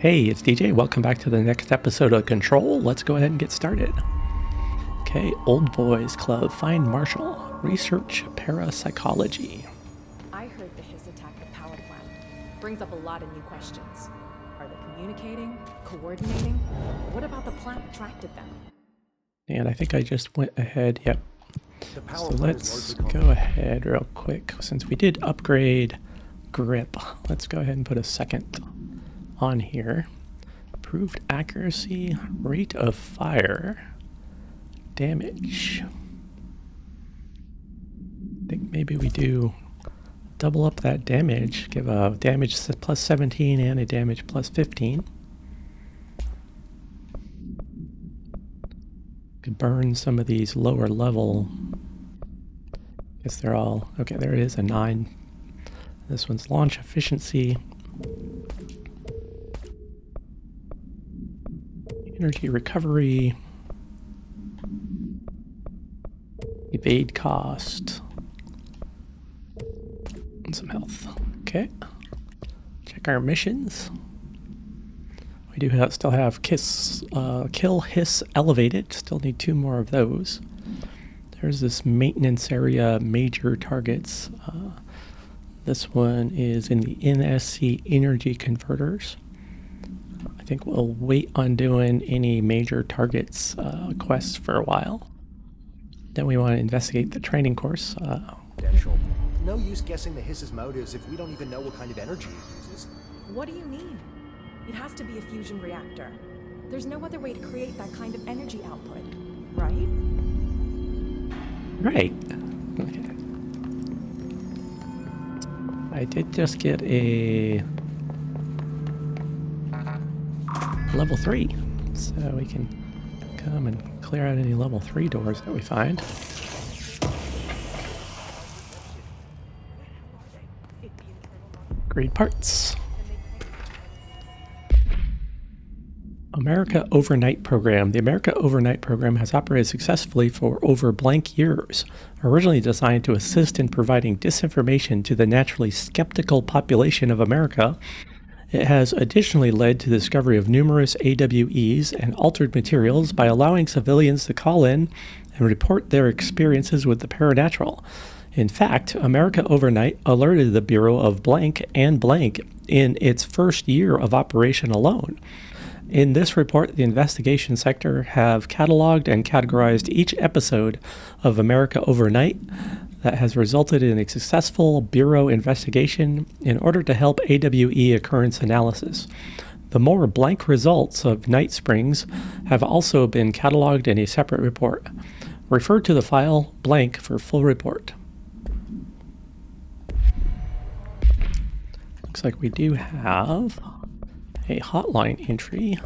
Hey, it's DJ. Welcome back to the next episode of Control. Let's go ahead and get started. Okay, Old Boys Club, find Marshall, research parapsychology. I heard the Hiss attacked the power plant. Brings up a lot of new questions. Are they communicating? Coordinating? What about the plant attracted them? And I think I just went ahead, yep. So let's go ahead real quick. Since we did upgrade grip, let's go ahead and put a second on here. Improved accuracy, rate of fire, damage. I think maybe we do double up that damage, give a damage plus 17 and a damage plus 15. Could burn some of these lower level. Guess they're all okay. There it is, a 9. This one's launch efficiency, energy recovery, evade cost, and some health. Okay, check our missions. We do still have kill hiss elevated. Still need 2 more of those. There's this maintenance area, major targets. This one is in the NSC energy converters. I think we'll wait on doing any major targets quests for a while. Then we want to investigate the training course. No use guessing the Hiss's motives if we don't even know what kind of energy it uses. What do you mean? It has to be a fusion reactor. There's no other way to create that kind of energy output, right? Right. Okay. I did just get a level 3, so we can come and clear out any level 3 doors that we find. Great parts. America Overnight Program. The America Overnight Program has operated successfully for over blank years. Originally designed to assist in providing disinformation to the naturally skeptical population of America, it has additionally led to the discovery of numerous AWEs and altered materials by allowing civilians to call in and report their experiences with the paranatural. In fact, America Overnight alerted the Bureau of blank and blank in its first year of operation alone. In this report, the investigation sector have cataloged and categorized each episode of America Overnight that has resulted in a successful Bureau investigation in order to help AWE occurrence analysis. The more blank results of Night Springs have also been cataloged in a separate report. Refer to the file blank for full report. Looks like we do have a hotline entry.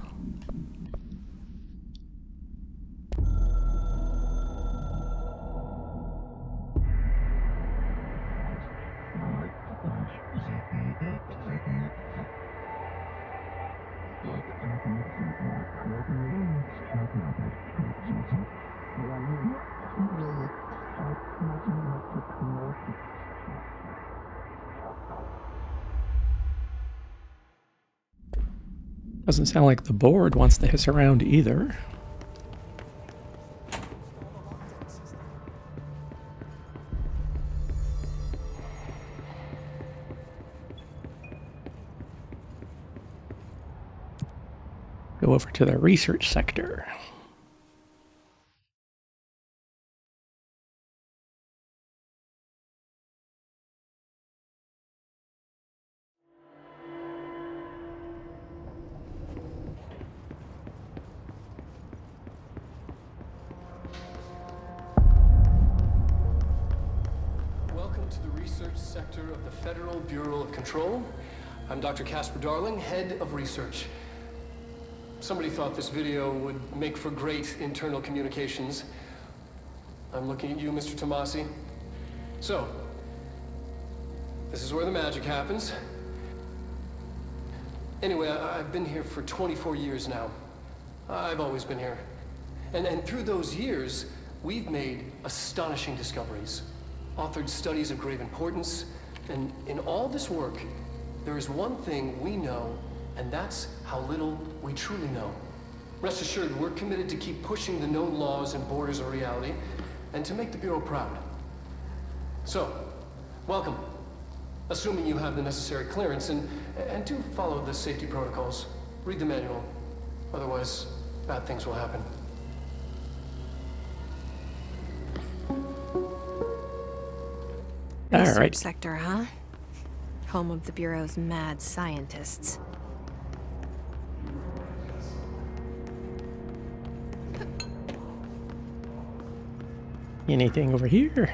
Doesn't sound like the board wants to hiss around either. Go over to the research sector. Sector of the Federal Bureau of Control. I'm Dr. Casper Darling, Head of Research. Somebody thought this video would make for great internal communications. I'm looking at you, Mr. Tomasi. So, this is where the magic happens. Anyway, I've been here for 24 years now. I've always been here. And through those years, we've made astonishing discoveries, authored studies of grave importance, and in all this work, there is one thing we know And that's how little we truly know. Rest assured, we're committed to keep pushing the known laws and borders of reality, and to make the Bureau proud. So, welcome. Assuming you have the necessary clearance, and do follow the safety protocols. Read the manual. Otherwise, bad things will happen. All Research right. sector, huh? Home of the Bureau's mad scientists. Anything over here?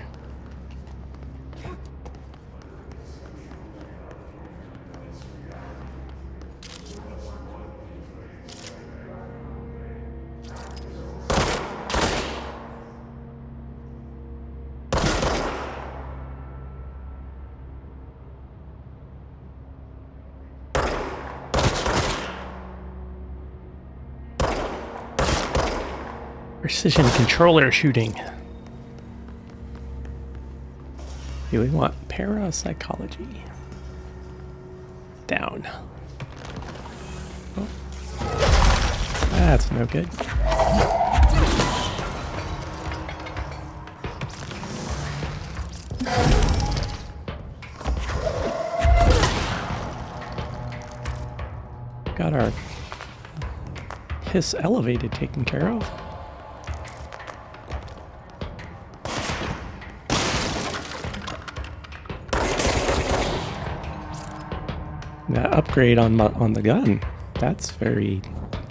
Precision controller shooting. Do we want parapsychology? Down. Oh. That's no good. Got our hiss elevated taken care of. That upgrade on the gun, that's very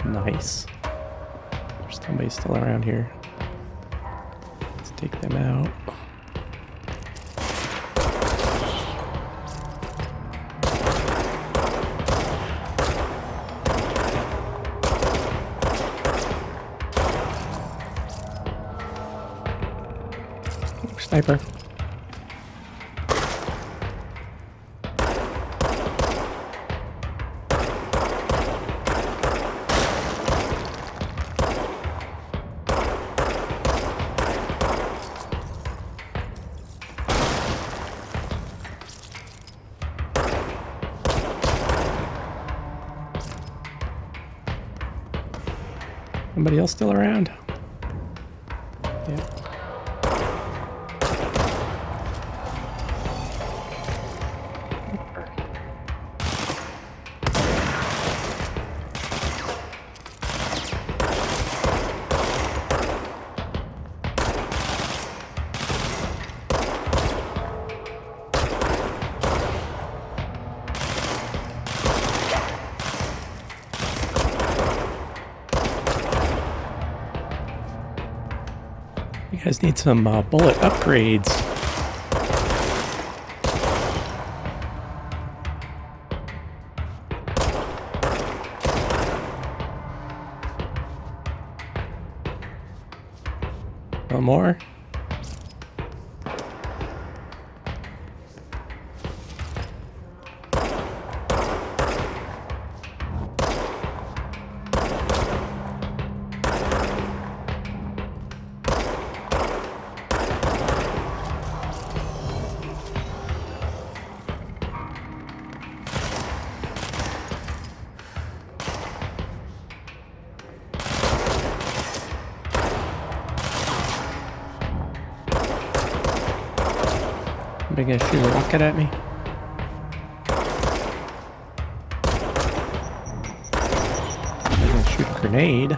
nice. There's somebody still around here. Let's take them out. Sniper. Somebody else still around? Yeah. You guys need some bullet upgrades. One more. Somebody gonna shoot a rocket at me? I'm gonna shoot a grenade.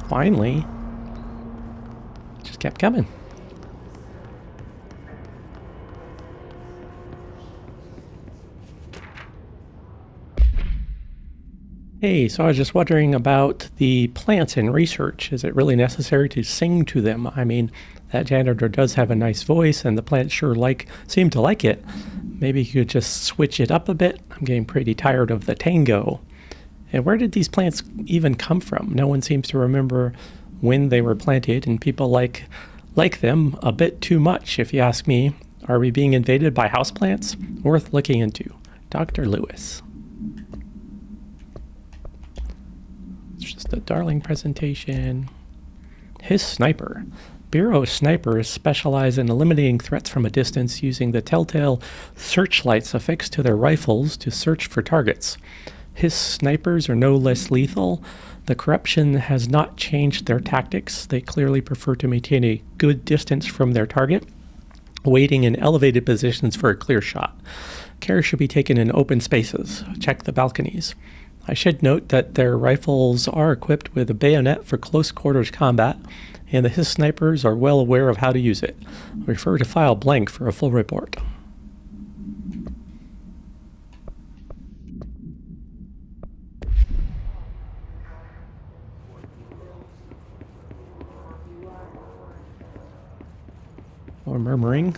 Finally. Just kept coming. Hey, so I was just wondering about the plants in research. Is it really necessary to sing to them? I mean, that janitor does have a nice voice, and the plants sure seem to like it. Maybe you could just switch it up a bit. I'm getting pretty tired of the tango. And where did these plants even come from? No one seems to remember when they were planted, and people like them a bit too much, if you ask me. Are we being invaded by houseplants? Worth looking into. Dr. Lewis. It's just a Darling presentation. His sniper. Bureau snipers specialize in eliminating threats from a distance using the telltale searchlights affixed to their rifles to search for targets. His snipers are no less lethal. The corruption has not changed their tactics. They clearly prefer to maintain a good distance from their target, waiting in elevated positions for a clear shot. Care should be taken in open spaces. Check the balconies. I should note that their rifles are equipped with a bayonet for close quarters combat, and the His snipers are well aware of how to use it. Refer to file blank for a full report. Or murmuring.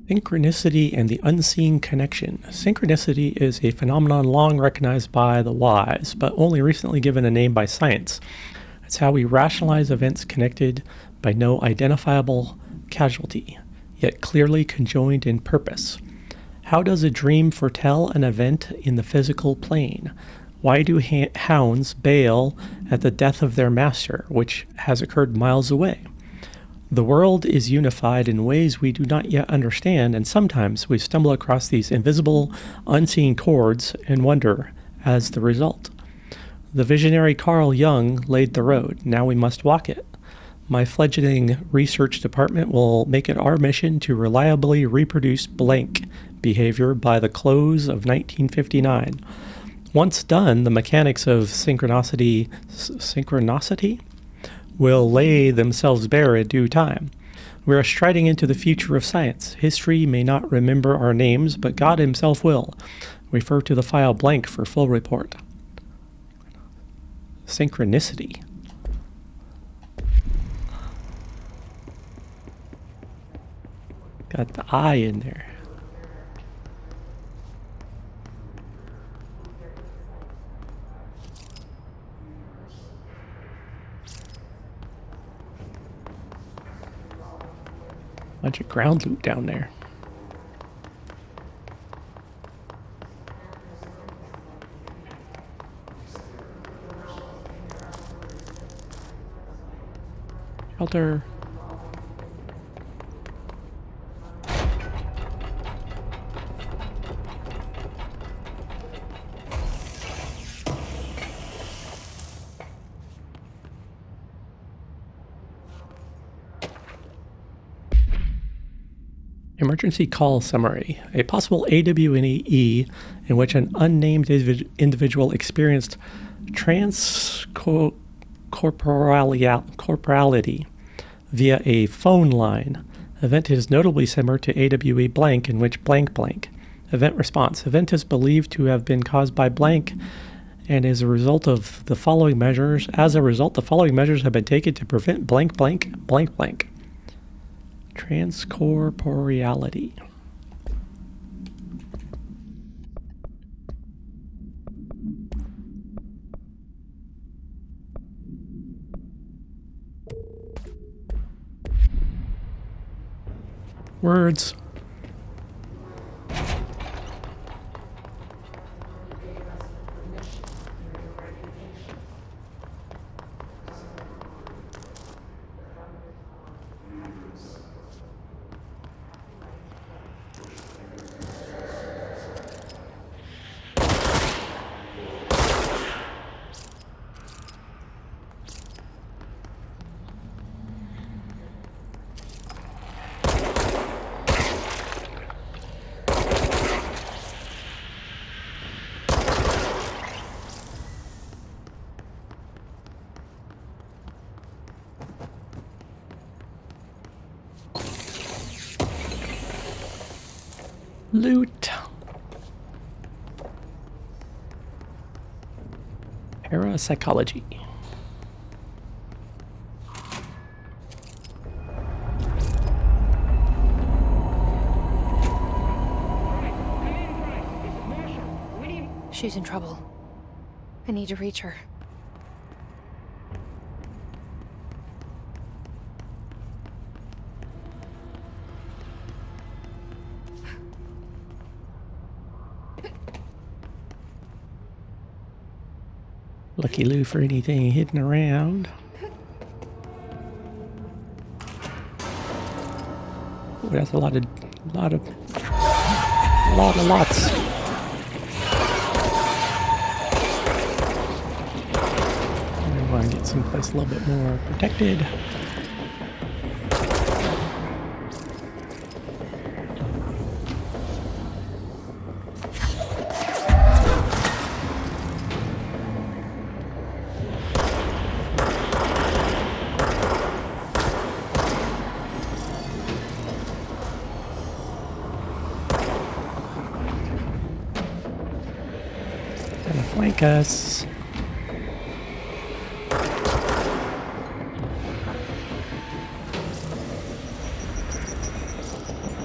Synchronicity and the unseen connection. Synchronicity is a phenomenon long recognized by the wise, but only recently given a name by science. It's how we rationalize events connected by no identifiable causality, yet clearly conjoined in purpose. How does a dream foretell an event in the physical plane? Why do hounds bail at the death of their master, which has occurred miles away? The world is unified in ways we do not yet understand, and sometimes we stumble across these invisible, unseen chords and wonder as the result. The visionary Carl Jung laid the road. Now we must walk it. My fledgling research department will make it our mission to reliably reproduce blank behavior by the close of 1959. Once done, the mechanics of synchronicity will lay themselves bare in due time. We are striding into the future of science. History may not remember our names, but God himself will. Refer to the file blank for full report. Synchronicity. Got the I in there. Bunch of ground loot down there. Shelter. Emergency call summary. A possible AWNE in which an unnamed individual experienced corporality via a phone line. Event is notably similar to AWE blank, in which blank blank. Event response. Event is believed to have been caused by blank and as a result, the following measures have been taken to prevent blank blank blank blank. Transcorporeality. Words. Loot. Parapsychology. She's in trouble. I need to reach her. Lucky Lou for anything hidden around. Ooh, that's a lot of lots. I want to get someplace a little bit more protected. Gonna flank us.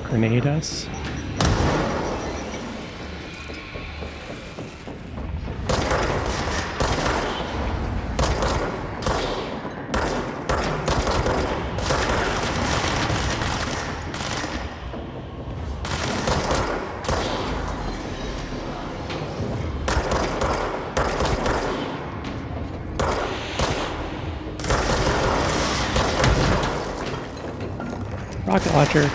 Grenade us. Rocket launcher.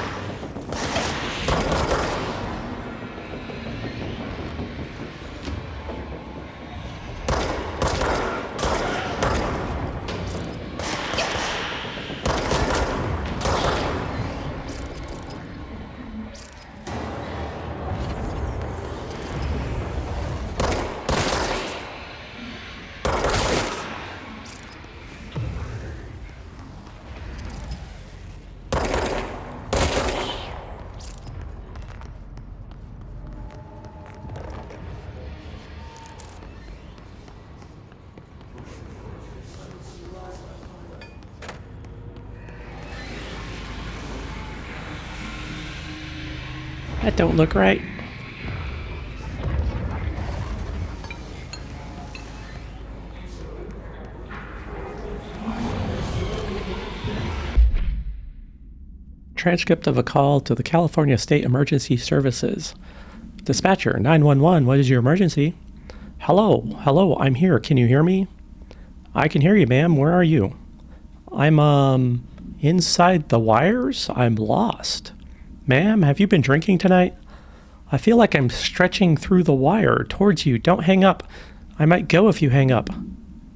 That don't look right. Transcript of a call to the California State Emergency Services. Dispatcher, 911, what is your emergency? Hello, I'm here. Can you hear me? I can hear you, ma'am. Where are you? I'm, inside the wires? I'm lost. Ma'am, have you been drinking tonight? I feel like I'm stretching through the wire towards you. Don't hang up. I might go if you hang up.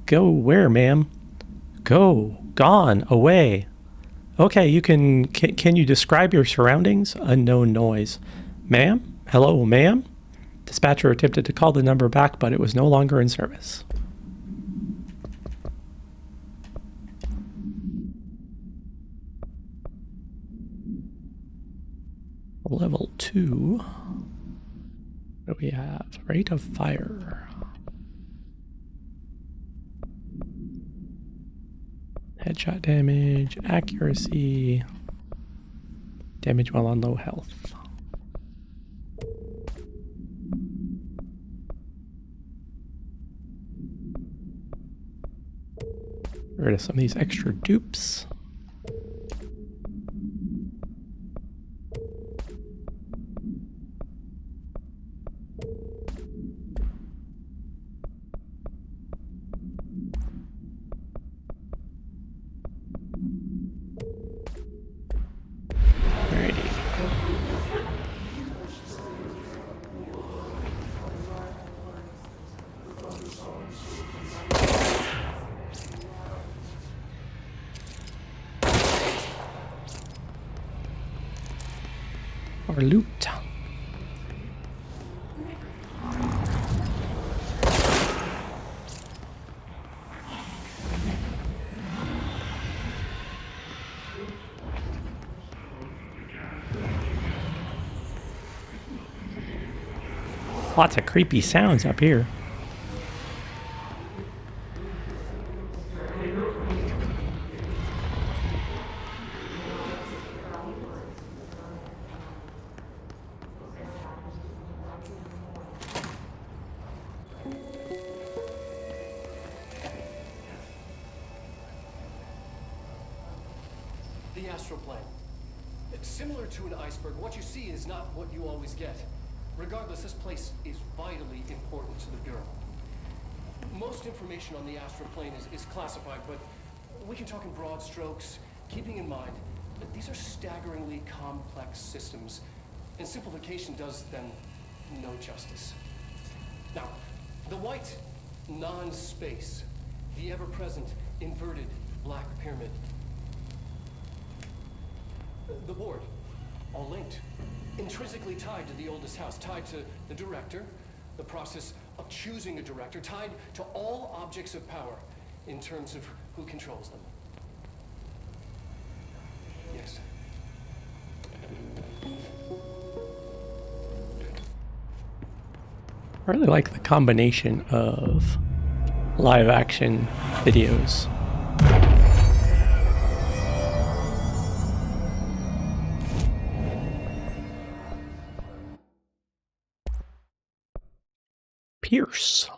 Go where, ma'am? Go. Gone. Away. Okay, you can you describe your surroundings? Unknown noise. Ma'am? Hello, ma'am? Dispatcher attempted to call the number back, but it was no longer in service. Level 2. What do we have? Rate of fire. Headshot damage, accuracy, damage while on low health. Get rid of some of these extra dupes. Or loot. Lots of creepy sounds up here. The astral plane. Similar to an iceberg, what you see is not what you always get. Regardless, this place is vitally important to the Bureau. Most information on the astral plane is classified, but we can talk in broad strokes, keeping in mind that these are staggeringly complex systems, and simplification does them no justice. Now, the white non-space, the ever-present inverted black pyramid. The board, all linked, intrinsically tied to the oldest house, tied to the director, the process of choosing a director, tied to all objects of power in terms of who controls them. Yes. I really like the combination of live action videos. Pierce.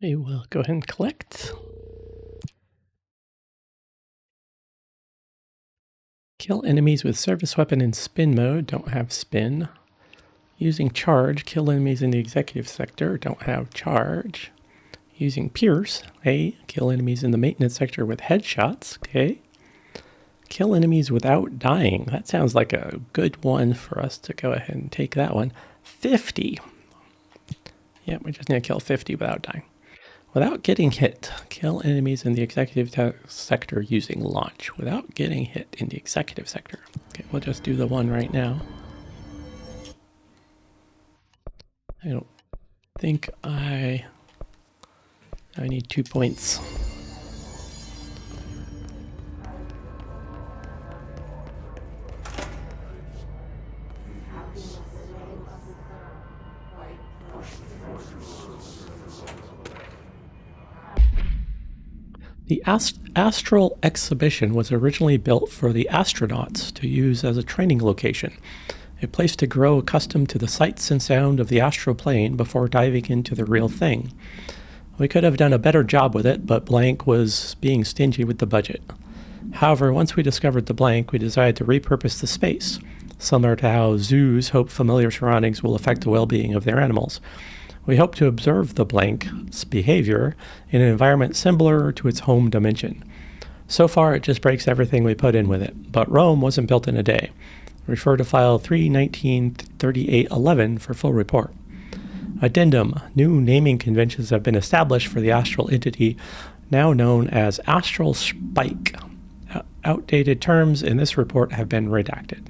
We will go ahead and collect. Kill enemies with service weapon in spin mode. Don't have spin. Using charge. Kill enemies in the executive sector. Don't have charge. Using pierce. A. Kill enemies in the maintenance sector with headshots. Okay. Kill enemies without dying. That sounds like a good one for us to go ahead and take that one. 50. Yeah, we just need to kill 50 without dying. Without getting hit. Kill enemies in the executive sector using launch. Without getting hit in the executive sector. Okay, we'll just do the one right now. I don't think I need 2 points. The Astral Exhibition was originally built for the astronauts to use as a training location, a place to grow accustomed to the sights and sound of the astral plane before diving into the real thing. We could have done a better job with it, but Blank was being stingy with the budget. However, once we discovered the Blank, we decided to repurpose the space, similar to how zoos hope familiar surroundings will affect the well-being of their animals. We hope to observe the Blank's behavior in an environment similar to its home dimension. So far, it just breaks everything we put in with it, but Rome wasn't built in a day. Refer to file 3/19/3811 for full report. Addendum. New naming conventions have been established for the astral entity, now known as Astral Spike. Outdated terms in this report have been redacted.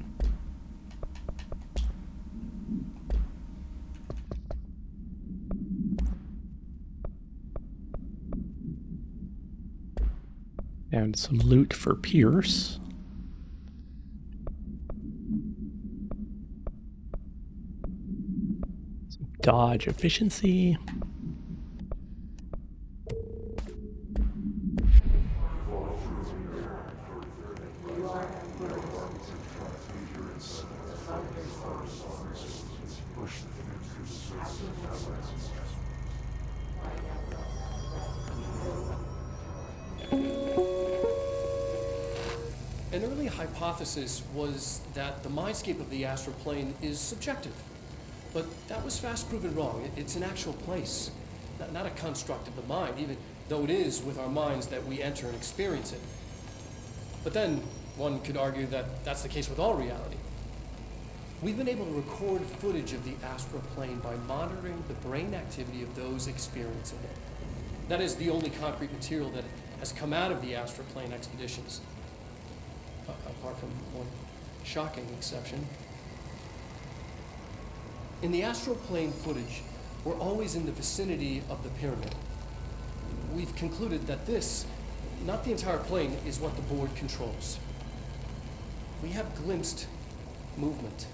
And some loot for Pierce. Some dodge efficiency. An early hypothesis was that the mindscape of the astral plane is subjective. But that was fast proven wrong. It's an actual place, not a construct of the mind, even though it is with our minds that we enter and experience it. But then one could argue that that's the case with all reality. We've been able to record footage of the astral plane by monitoring the brain activity of those experiencing it. That is the only concrete material that has come out of the astral plane expeditions. Apart from one shocking exception. In the astral plane footage, we're always in the vicinity of the pyramid. We've concluded that this, not the entire plane, is what the board controls. We have glimpsed movement,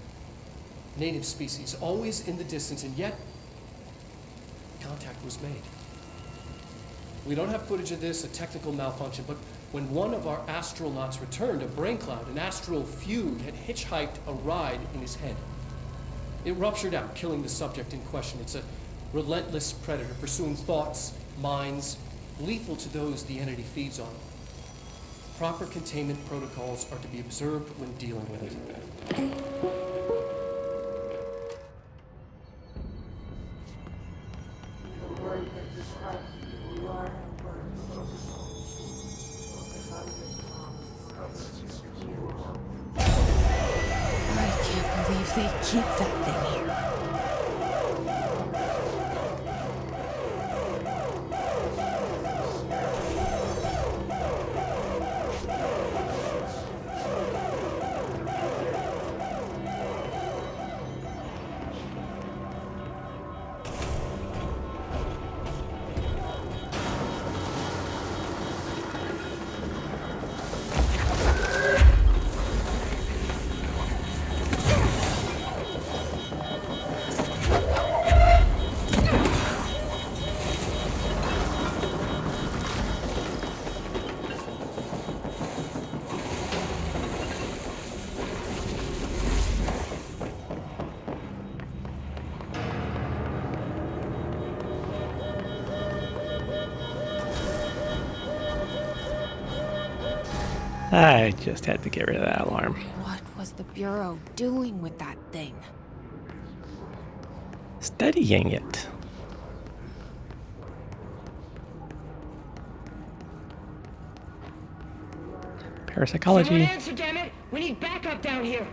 native species, always in the distance, and yet contact was made. We don't have footage of this, a technical malfunction, but when one of our astronauts returned, a brain cloud, an astral feud, had hitchhiked a ride in his head. It ruptured out, killing the subject in question. It's a relentless predator pursuing thoughts mines, lethal to those the entity feeds on. Proper containment protocols are to be observed when dealing with it. I can't believe they keep that thing here. I just had to get rid of that alarm. What was the Bureau doing with that thing? Studying it. Parapsychology. Someone answer, damn it! We need backup down here.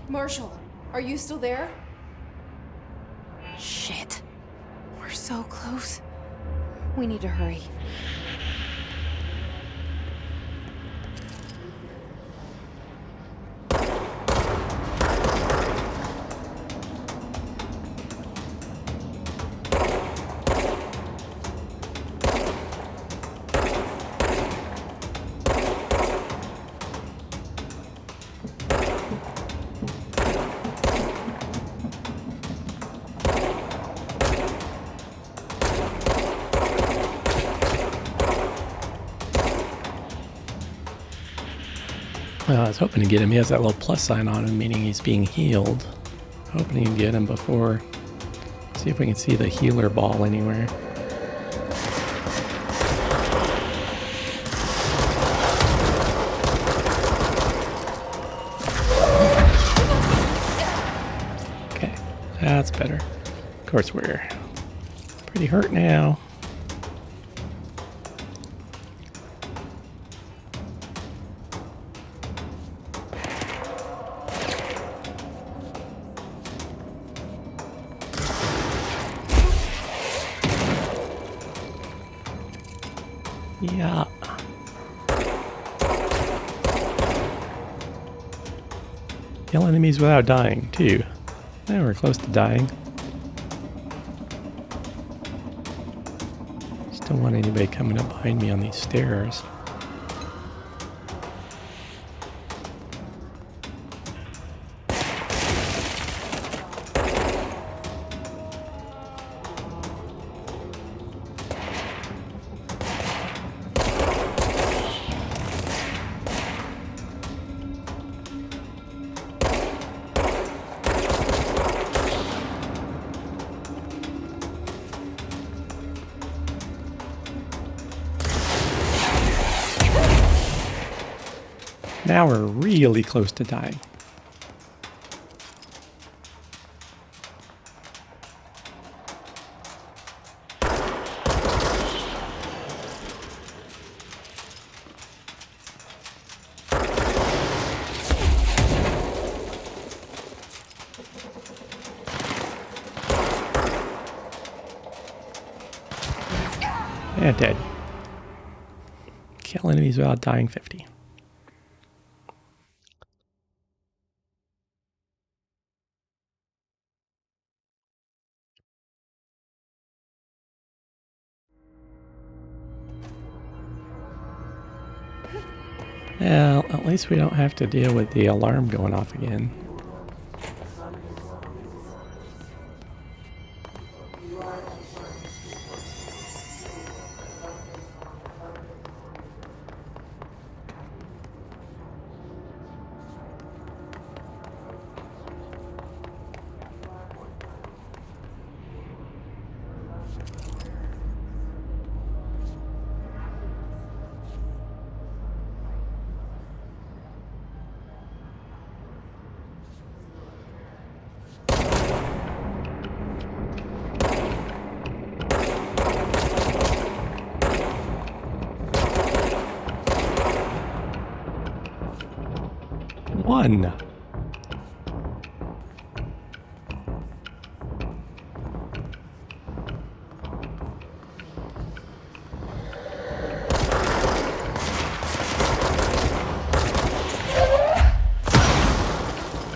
Marshall, are you still there? Shit. We're so close. We need to hurry. Well, I was hoping to get him. He has that little plus sign on him, meaning he's being healed. Hoping to get him before. See if we can see the healer ball anywhere. Okay, that's better. Of course, we're pretty hurt now. Yeah. Kill enemies without dying, too. Now we're close to dying. Just don't want anybody coming up behind me on these stairs. Now we're really close to dying. And dead. Kill enemies without dying 50. Well, at least we don't have to deal with the alarm going off again. Run!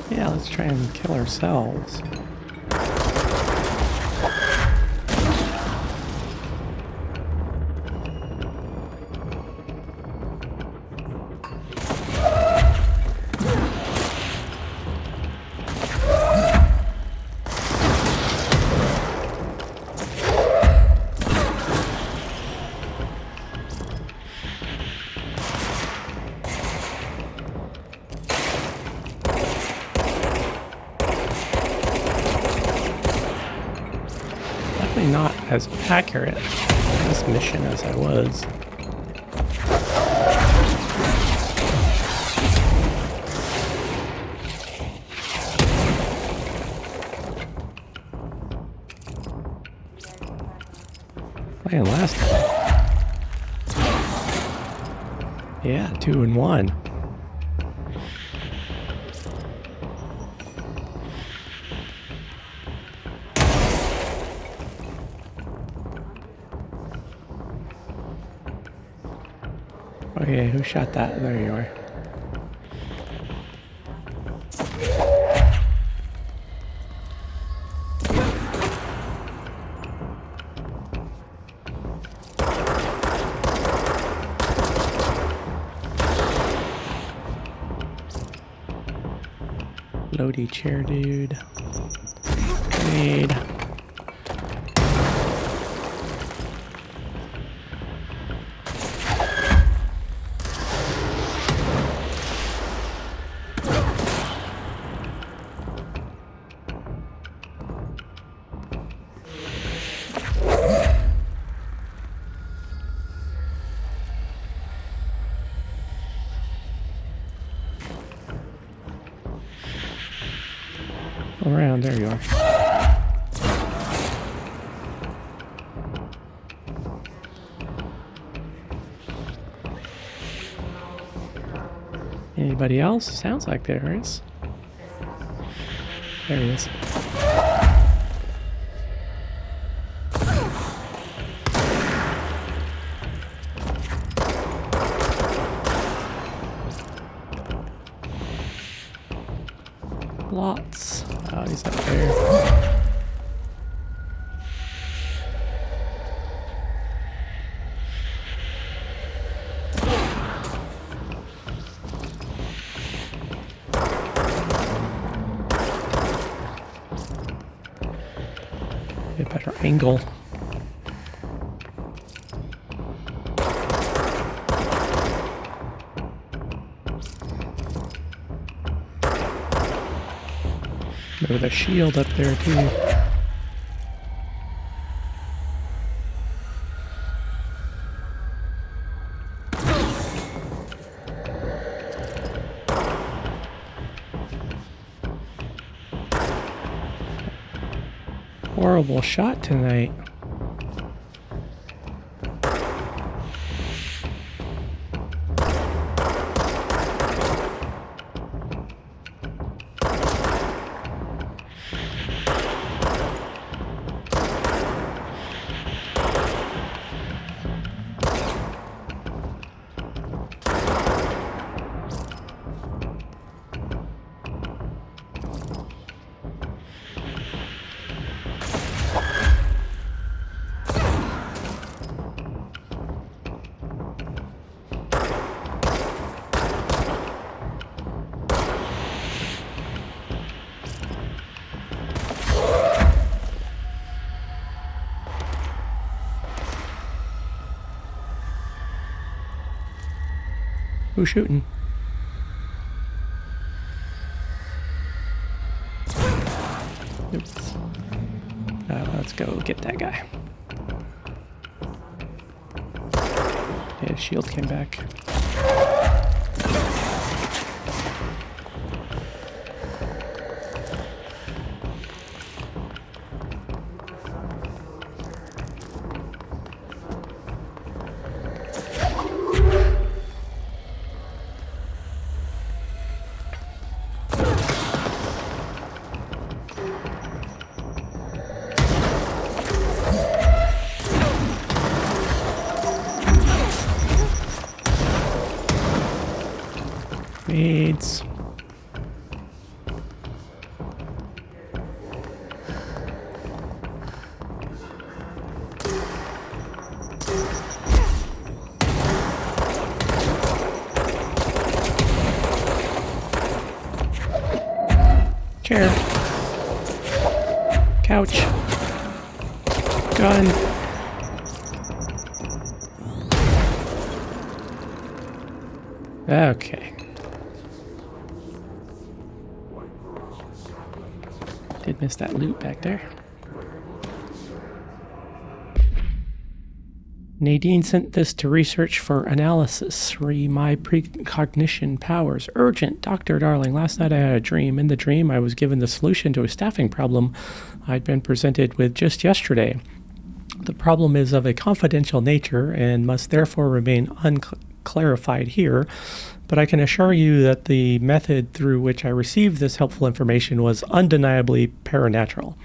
Yeah, let's try and kill ourselves. Definitely not as accurate in this mission as I was. Playing last time. Yeah, 2 and 1. Okay, who shot that? There you are. Loady chair dude. Grenade. Around, there you are. Anybody else? Sounds like there is. There he is. Lots. Oh, he's up there. Get a better angle. With a shield up there too. Horrible shot tonight. Who's shooting? Oops. Let's go get that guy. Yeah, shield came back. Grenades. Chair. Couch. Gun. Okay. Did miss that loot back there. Nadine sent this to research for analysis. My precognition powers. Urgent. Dr. Darling, last night I had a dream. In the dream, I was given the solution to a staffing problem I'd been presented with just yesterday. The problem is of a confidential nature and must therefore remain unclarified here, but I can assure you that the method through which I received this helpful information was undeniably paranatural.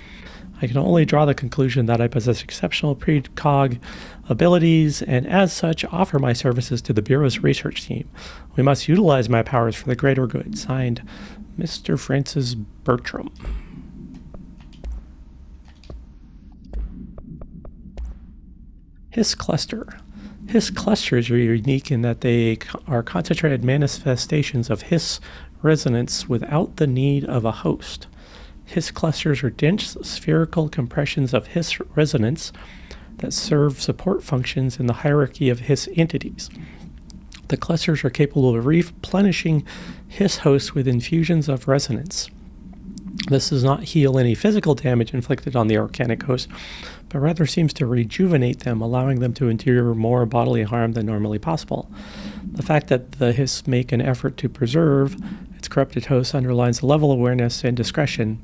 I can only draw the conclusion that I possess exceptional precog abilities and as such offer my services to the Bureau's research team. We must utilize my powers for the greater good. Signed, Mr. Francis Bertram. Hiss cluster. Hiss clusters are unique in that they are concentrated manifestations of Hiss resonance without the need of a host. Hiss clusters are dense spherical compressions of Hiss resonance that serve support functions in the hierarchy of Hiss entities. The clusters are capable of replenishing Hiss hosts with infusions of resonance. This does not heal any physical damage inflicted on the organic host, but rather seems to rejuvenate them, allowing them to endure more bodily harm than normally possible. The fact that the Hiss make an effort to preserve its corrupted hosts underlines the level of awareness and discretion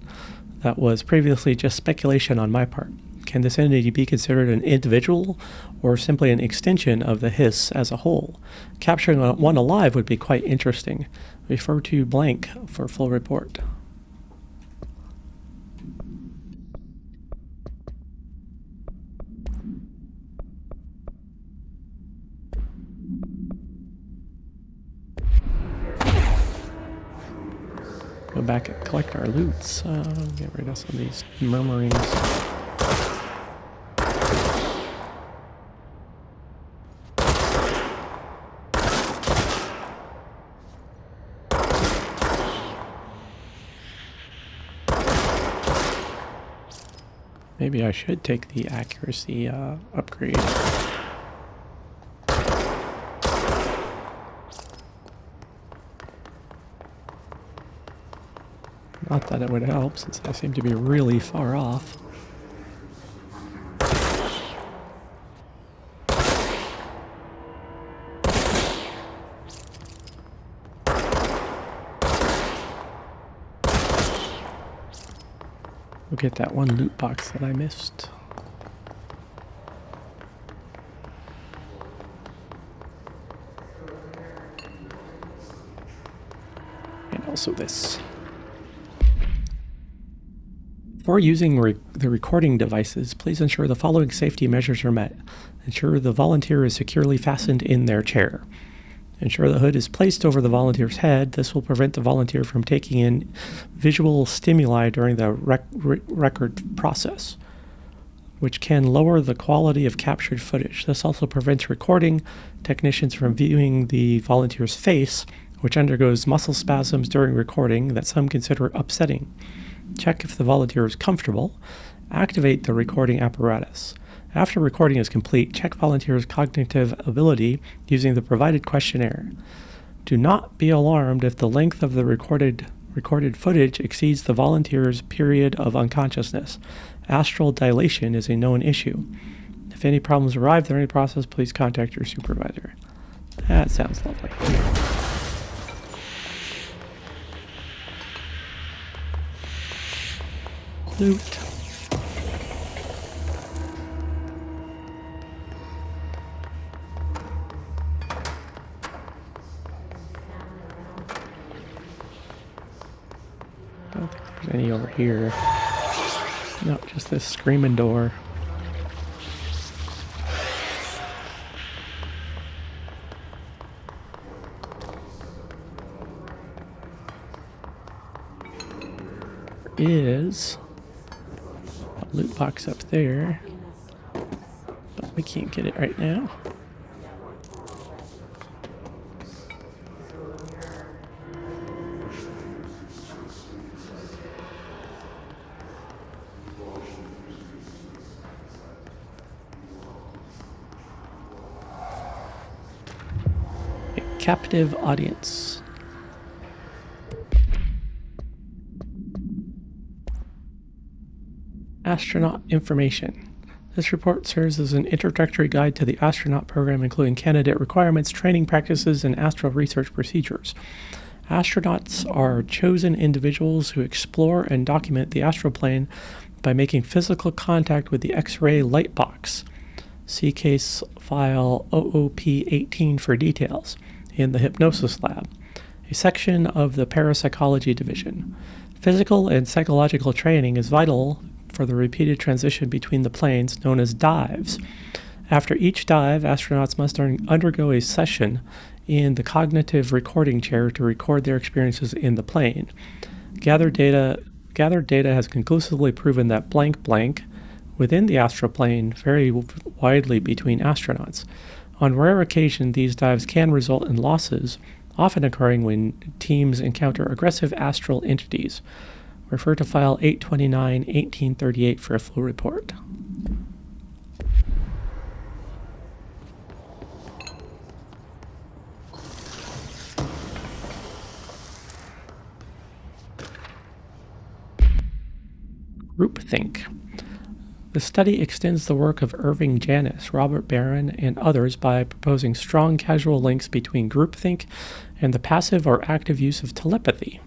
that was previously just speculation on my part. Can this entity be considered an individual or simply an extension of the Hiss as a whole? Capturing one alive would be quite interesting. Refer to blank for full report. Go back and collect our loots. Get rid of some of these murmurings. Maybe I should take the accuracy upgrade. Not that it would help, since I seem to be really far off. We'll get that one loot box that I missed. And also this. Before using the recording devices, please ensure the following safety measures are met. Ensure the volunteer is securely fastened in their chair. Ensure the hood is placed over the volunteer's head. This will prevent the volunteer from taking in visual stimuli during the record process, which can lower the quality of captured footage. This also prevents recording technicians from viewing the volunteer's face, which undergoes muscle spasms during recording that some consider upsetting. Check if the volunteer is comfortable. Activate the recording apparatus. After recording is complete, check volunteer's cognitive ability using the provided questionnaire. Do not be alarmed if the length of the recorded footage exceeds the volunteer's period of unconsciousness. Astral dilation is a known issue. If any problems arise during the process, please contact your supervisor. That sounds lovely. Loot. I don't think there's any over here. No, just this screaming door. is a loot box up there, but we can't get it right now. A captive audience. Astronaut information. This report serves as an introductory guide to the astronaut program, including candidate requirements, training practices, and astral research procedures. Astronauts are chosen individuals who explore and document the astral plane by making physical contact with the X-ray light box. See case file OOP-18 for details in the Hypnosis Lab, a section of the Parapsychology Division. Physical and psychological training is vital for the repeated transition between the planes, known as dives. After each dive, astronauts must undergo a session in the cognitive recording chair to record their experiences in the plane. Gathered data has conclusively proven that blank blank within the astral plane vary widely between astronauts. On rare occasion, these dives can result in losses, often occurring when teams encounter aggressive astral entities. Refer to file 829-1838 for a full report. Groupthink. The study extends the work of Irving Janis, Robert Barron, and others by proposing strong causal links between groupthink and the passive or active use of telepathy.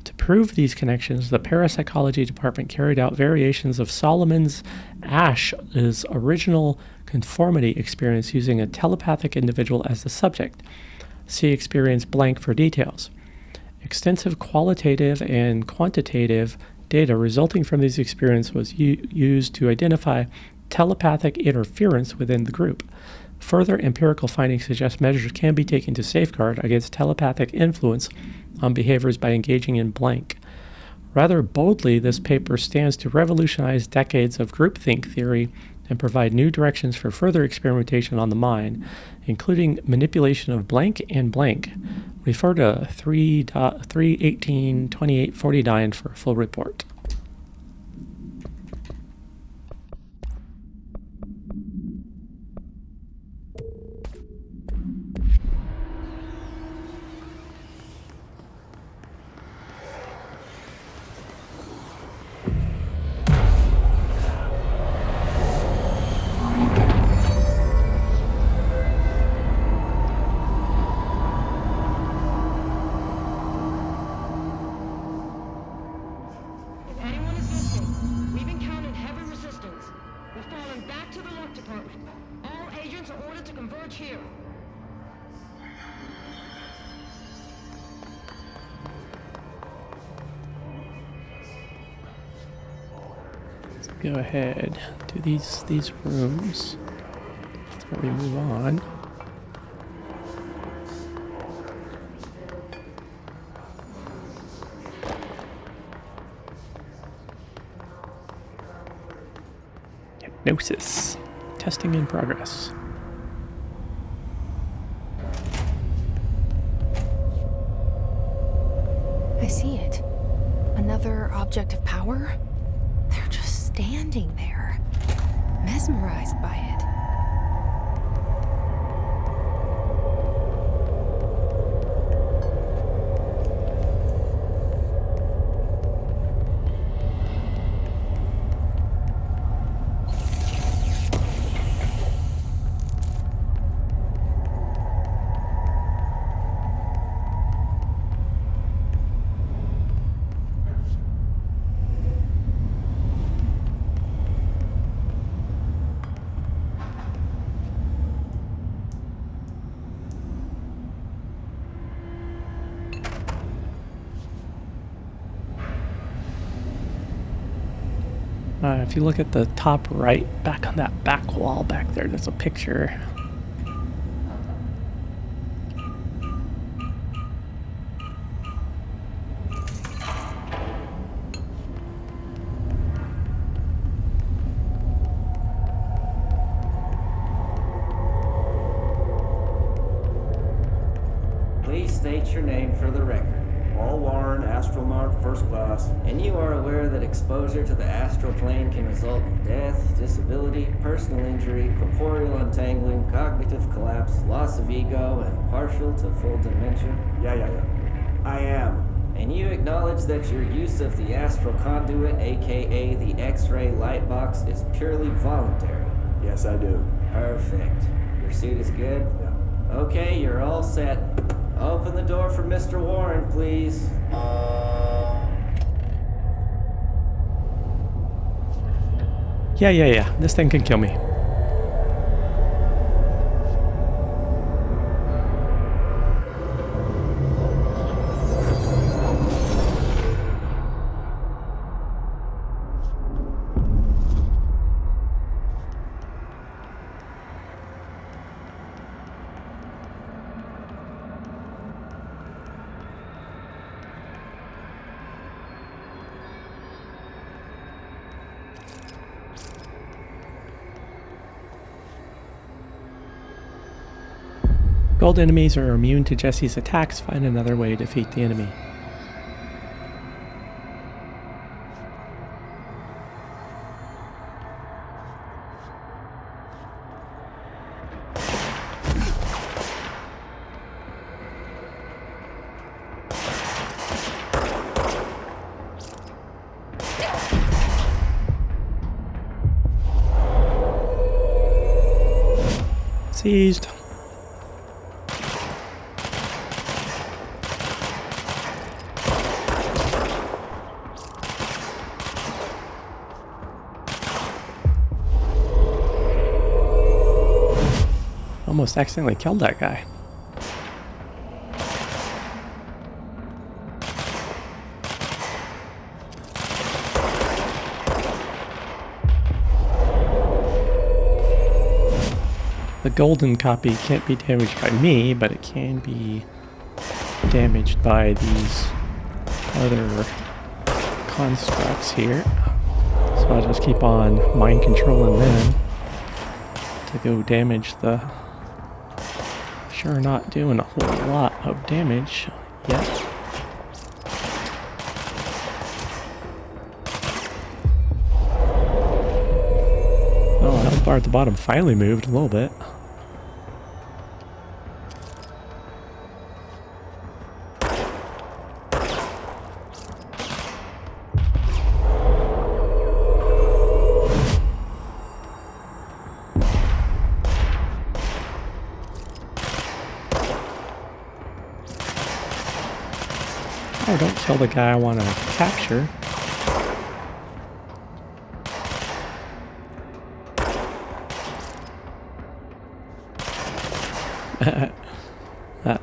To prove these connections, the Parapsychology Department carried out variations of Solomon Asch's original conformity experience using a telepathic individual as the subject. See experience blank for details. Extensive qualitative and quantitative data resulting from these experiences was used to identify telepathic interference within the group. Further empirical findings suggest measures can be taken to safeguard against telepathic influence on behaviors by engaging in blank. Rather boldly, this paper stands to revolutionize decades of groupthink theory and provide new directions for further experimentation on the mind, including manipulation of blank and blank. Refer to 318-2849 for a full report. If anyone is listening, we've encountered heavy resistance. We're falling back to the lock department. All agents are ordered to converge here. Go ahead to these rooms before we move on. Hypnosis. Testing in progress. I see it. Another object of power? They're just standing there, mesmerized by it. If you look at the top right, back on that back wall back there, there's a picture. first class. And you are aware that exposure to the astral plane can result in death, disability, personal injury, corporeal untangling, cognitive collapse, loss of ego, and partial to full dementia? Yeah. I am. And you acknowledge that your use of the astral conduit, aka the X-ray light box, is purely voluntary? Yes, I do. Perfect. Your suit is good? Yeah. Okay, you're all set. Open the door for Mr. Warren, please. Yeah. This thing can kill me. Gold enemies are immune to Jesse's attacks. Find another way to defeat the enemy. Seized. Almost accidentally killed that guy. The golden copy can't be damaged by me, but it can be damaged by these other constructs here. So I'll just keep on mind controlling them to go damage the... Sure, not doing a whole lot of damage yet. Oh, the health bar at the bottom finally moved a little bit. Oh, don't kill the guy I want to capture.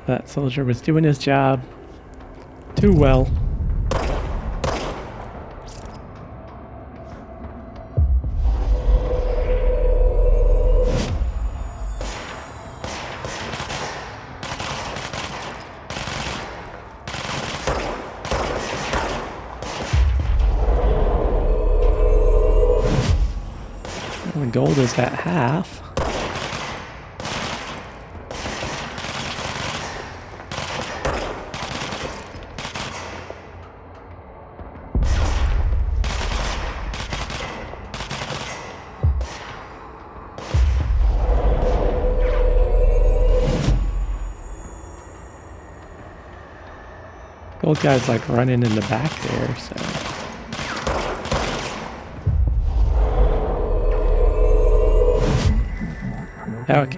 That soldier was doing his job too well. The gold is at half. Gold guy's like running in the back there, so... Okay.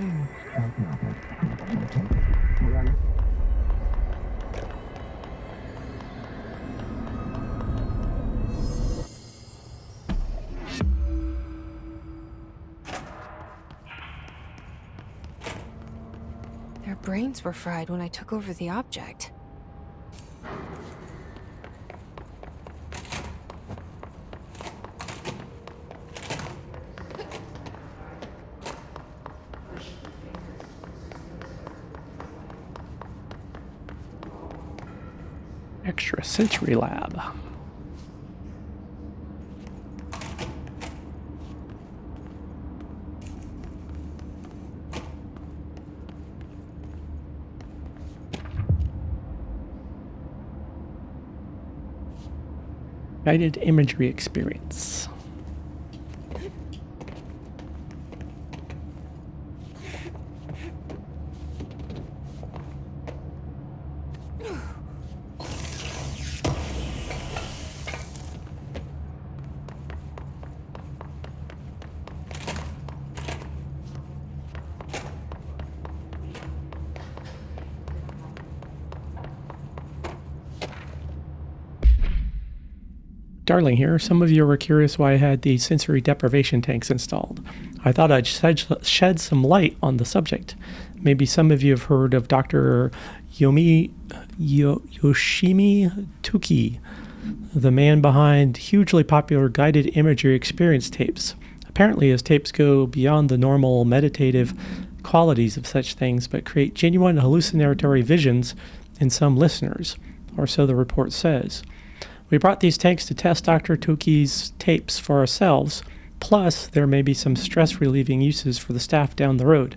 Their brains were fried when I took over the object. Extrasensory lab. Guided imagery experience. Darling here. Some of you were curious why I had the sensory deprivation tanks installed. I thought I'd shed some light on the subject. Maybe some of you have heard of Dr. Yoshimi Tuki, the man behind hugely popular guided imagery experience tapes. Apparently, his tapes go beyond the normal meditative qualities of such things, but create genuine hallucinatory visions in some listeners, or so the report says. We brought these tanks to test Dr. Tuki's tapes for ourselves, plus there may be some stress-relieving uses for the staff down the road.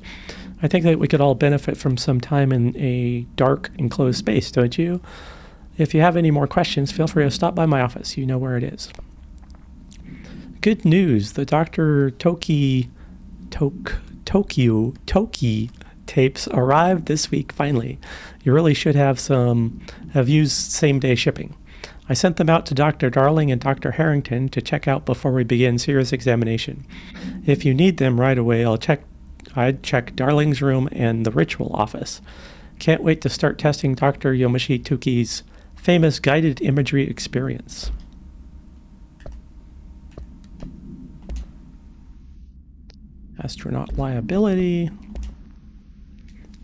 I think that we could all benefit from some time in a dark, enclosed space, don't you? If you have any more questions, feel free to stop by my office. You know where it is. Good news, the Dr. Toki tapes arrived this week finally. You really should have used same-day shipping. I sent them out to Dr. Darling and Dr. Harrington to check out before we begin serious examination. If you need them right away, I'd check Darling's room and the ritual office. Can't wait to start testing Dr. Yoshimi Tuki's famous guided imagery experience. Astronaut liability.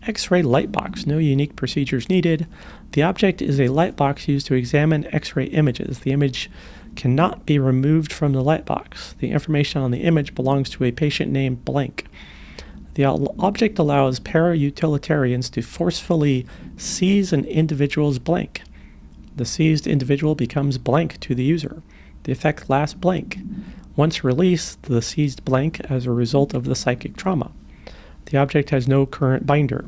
X-ray light box. No unique procedures needed. The object is a light box used to examine X-ray images. The image cannot be removed from the light box. The information on the image belongs to a patient named blank. The object allows para-utilitarians to forcefully seize an individual's blank. The seized individual becomes blank to the user. The effect lasts blank. Once released, the seized blank as a result of the psychic trauma. The object has no current binder.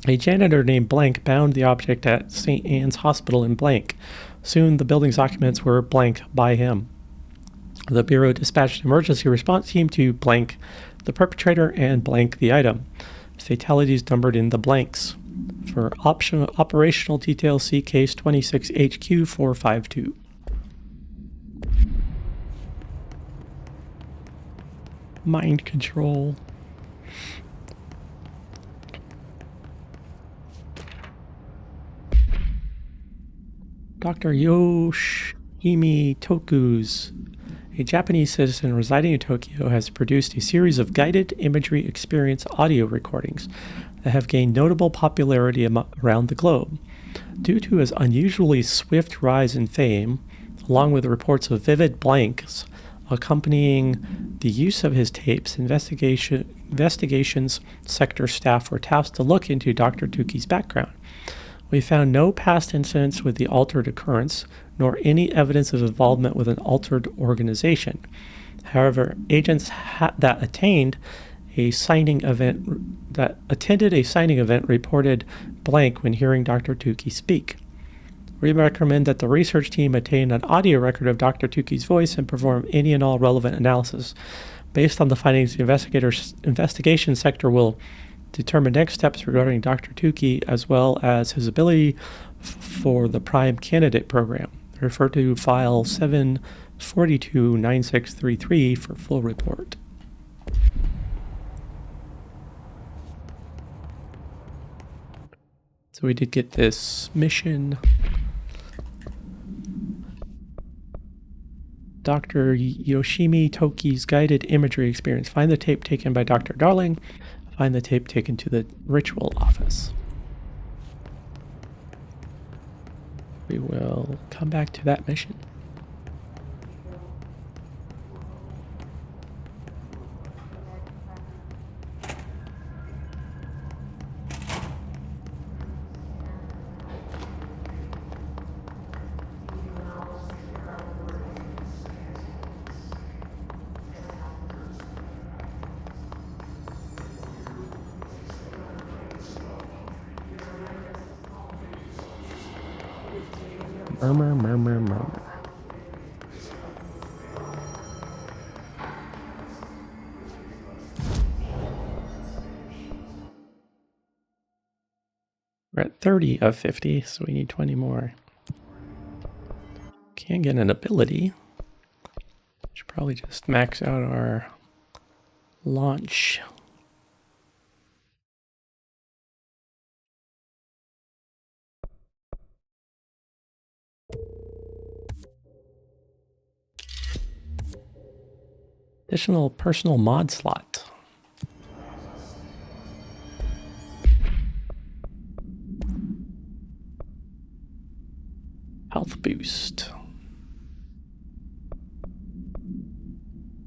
A janitor named Blank bound the object at St. Anne's Hospital in Blank. Soon, the building's occupants were blank by him. The Bureau dispatched an emergency response team to blank the perpetrator and blank the item. Fatalities numbered in the blanks. For operational details, see Case 26HQ452. Mind control. Dr. Yoshimi Toku's, a Japanese citizen residing in Tokyo, has produced a series of guided imagery experience audio recordings that have gained notable popularity around the globe. Due to his unusually swift rise in fame, along with reports of vivid blanks accompanying the use of his tapes, investigations sector staff were tasked to look into Dr. Tuki's background. We found no past incidents with the altered occurrence, nor any evidence of involvement with an altered organization. However, agents that attended a signing event reported blank when hearing Dr. Tuki speak. We recommend that the research team obtain an audio record of Dr. Tuki's voice and perform any and all relevant analysis. Based on the findings, the investigation sector will determine next steps regarding Dr. Tuki as well as his ability for the Prime Candidate Program. Refer to File 7429633 for full report. So we did get this mission. Dr. Yoshimi Toki's guided imagery experience. Find the tape taken by Dr. Darling. Find the tape taken to the ritual office. We will come back to that mission. Murmur. We're at 30 of 50, so we need 20 more. Can't get an ability. Should probably just max out our launch. Additional personal mod slot. Health boost.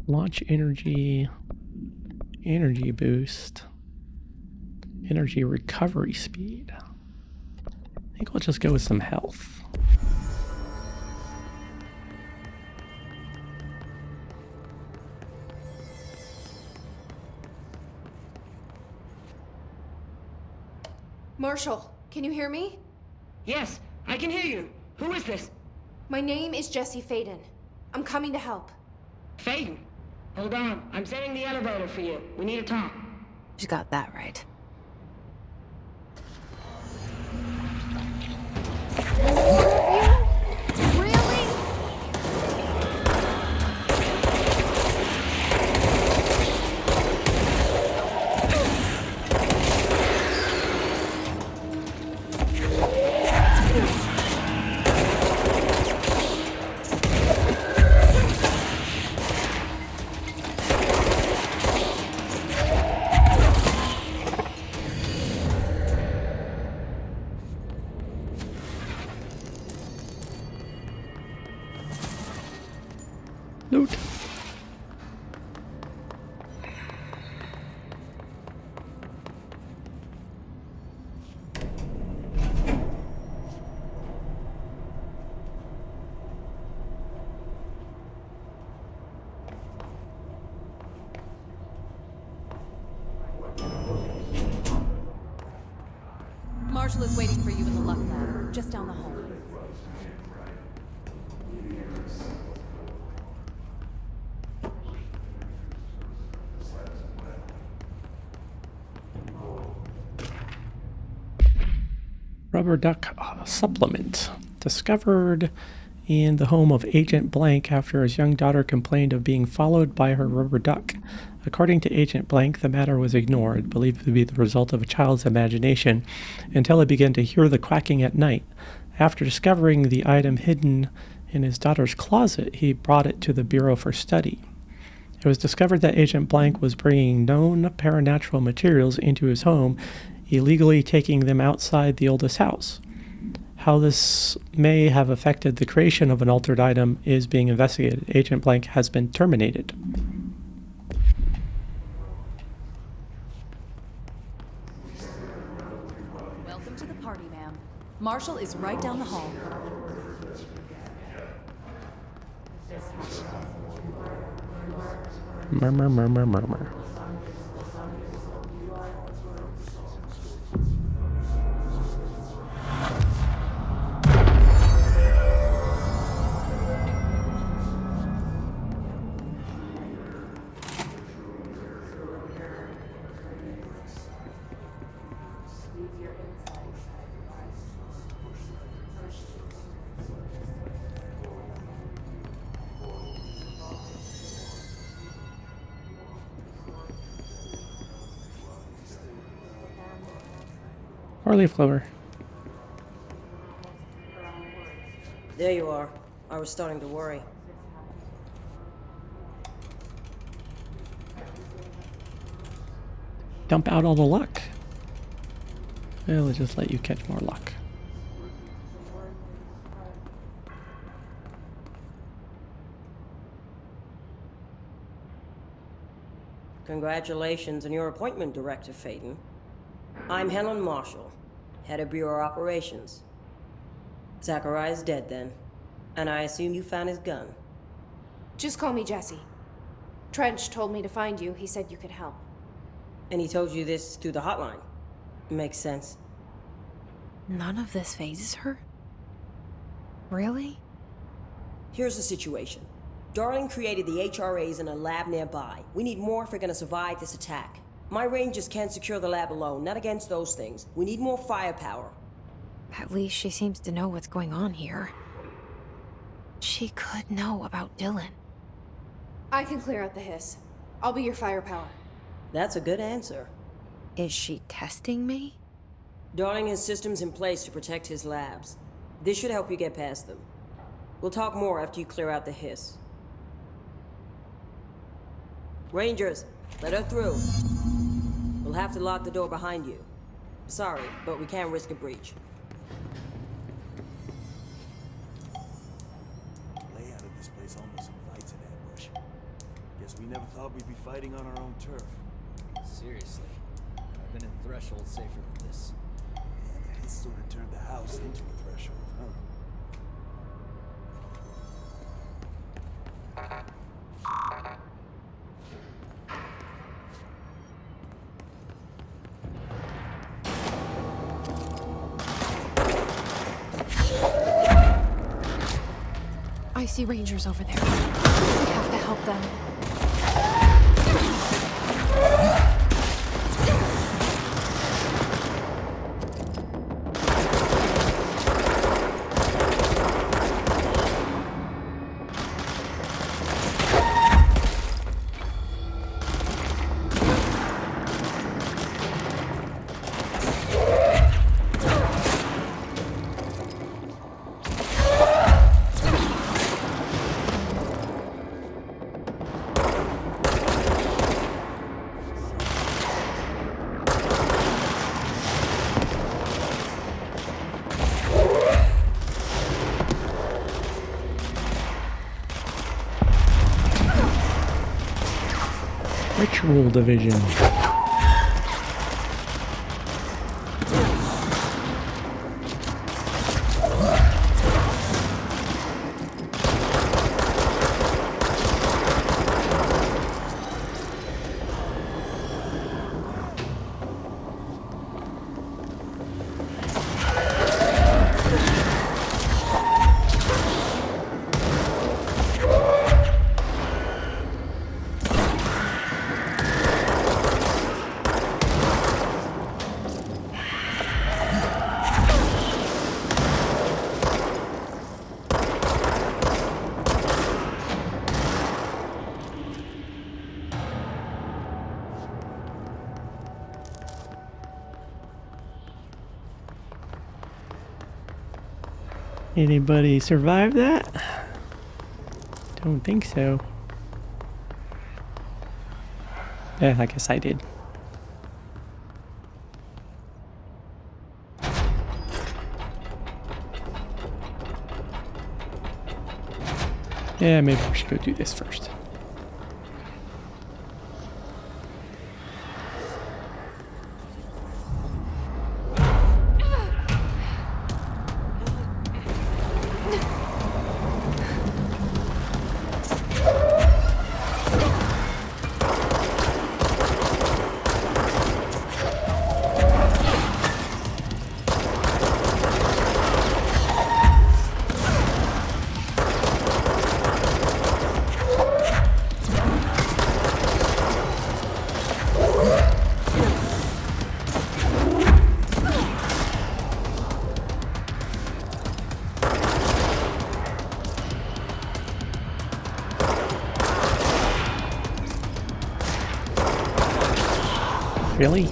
Launch energy. Energy boost. Energy recovery speed. I think we'll just go with some health. Marshall, can you hear me? Yes, I can hear you. Who is this? My name is Jesse Faden. I'm coming to help. Faden. Hold on. I'm setting the elevator for you. We need to talk. You got that right. Really? Loot. Marshall is waiting for you in the luck lab, just down the hall. Rubber duck supplement. Discovered in the home of Agent Blank after his young daughter complained of being followed by her rubber duck. According to Agent Blank, the matter was ignored, believed to be the result of a child's imagination, until he began to hear the quacking at night. After discovering the item hidden in his daughter's closet, he brought it to the Bureau for study. It was discovered that Agent Blank was bringing known paranatural materials into his home, illegally taking them outside the oldest house. How this may have affected the creation of an altered item is being investigated. Agent Blank has been terminated. Welcome to the party, ma'am. Marshall is right down the hall. Murmur, murmur, murmur. Or leaf clover. There you are. I was starting to worry. Dump out all the luck. We'll just let you catch more luck. Congratulations on your appointment, Director Faden. I'm Helen Marshall, head of Bureau Operations. Zachariah's dead then, and I assume you found his gun. Just call me Jesse. Trench told me to find you. He said you could help. And he told you this through the hotline. Makes sense. None of this phases her? Really? Here's the situation. Darling created the HRAs in a lab nearby. We need more if we're gonna survive this attack. My Rangers can't secure the lab alone, not against those things. We need more firepower. At least she seems to know what's going on here. She could know about Dylan. I can clear out the hiss. I'll be your firepower. That's a good answer. Is she testing me? Darling has systems in place to protect his labs. This should help you get past them. We'll talk more after you clear out the hiss. Rangers, let her through. We'll have to lock the door behind you. Sorry, but we can't risk a breach. Layout of this place almost invites an ambush. Guess we never thought we'd be fighting on our own turf. Seriously, I've been in Threshold safer than this. Man, the hiss sort of turned the house into a threshold, huh? I see Rangers over there. We have to help them. Ritual Division. Anybody survive that? Don't think so. Yeah, I guess I did. Yeah, maybe we should go do this first. Really?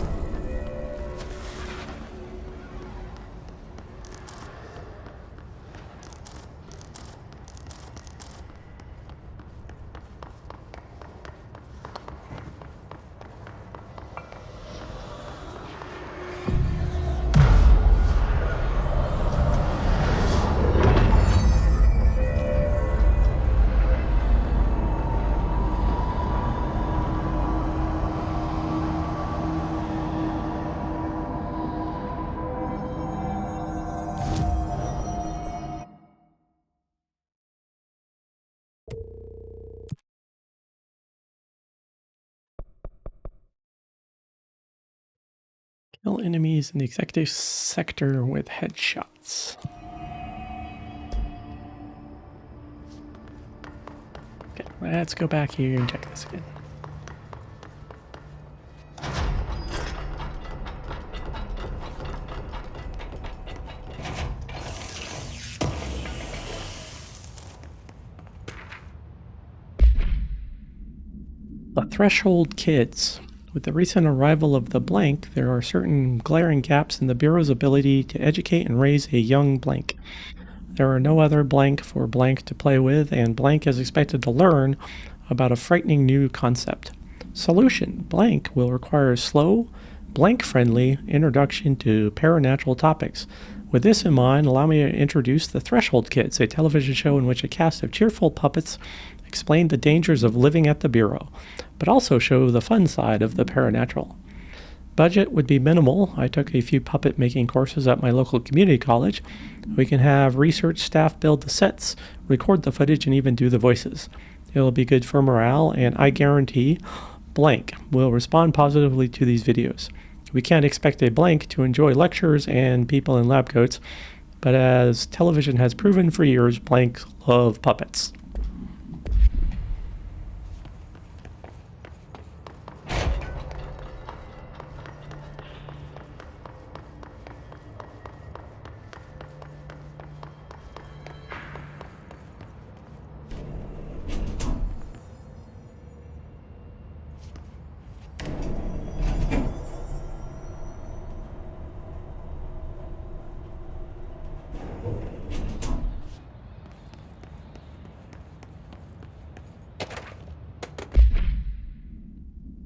Kill enemies in the executive sector with headshots. Okay, let's go back here and check this again. Threshold kids. With the recent arrival of the blank, there are certain glaring gaps in the Bureau's ability to educate and raise a young blank. There are no other blank for blank to play with, and blank is expected to learn about a frightening new concept. Solution: blank will require a slow, blank-friendly introduction to paranatural topics. With this in mind, allow me to introduce the Threshold Kids, a television show in which a cast of cheerful puppets explain the dangers of living at the Bureau, but also show the fun side of the paranatural. Budget would be minimal. I took a few puppet making courses at my local community college. We can have research staff build the sets, record the footage, and even do the voices. It'll be good for morale, and I guarantee blank will respond positively to these videos. We can't expect a blank to enjoy lectures and people in lab coats, but as television has proven for years, blanks love puppets.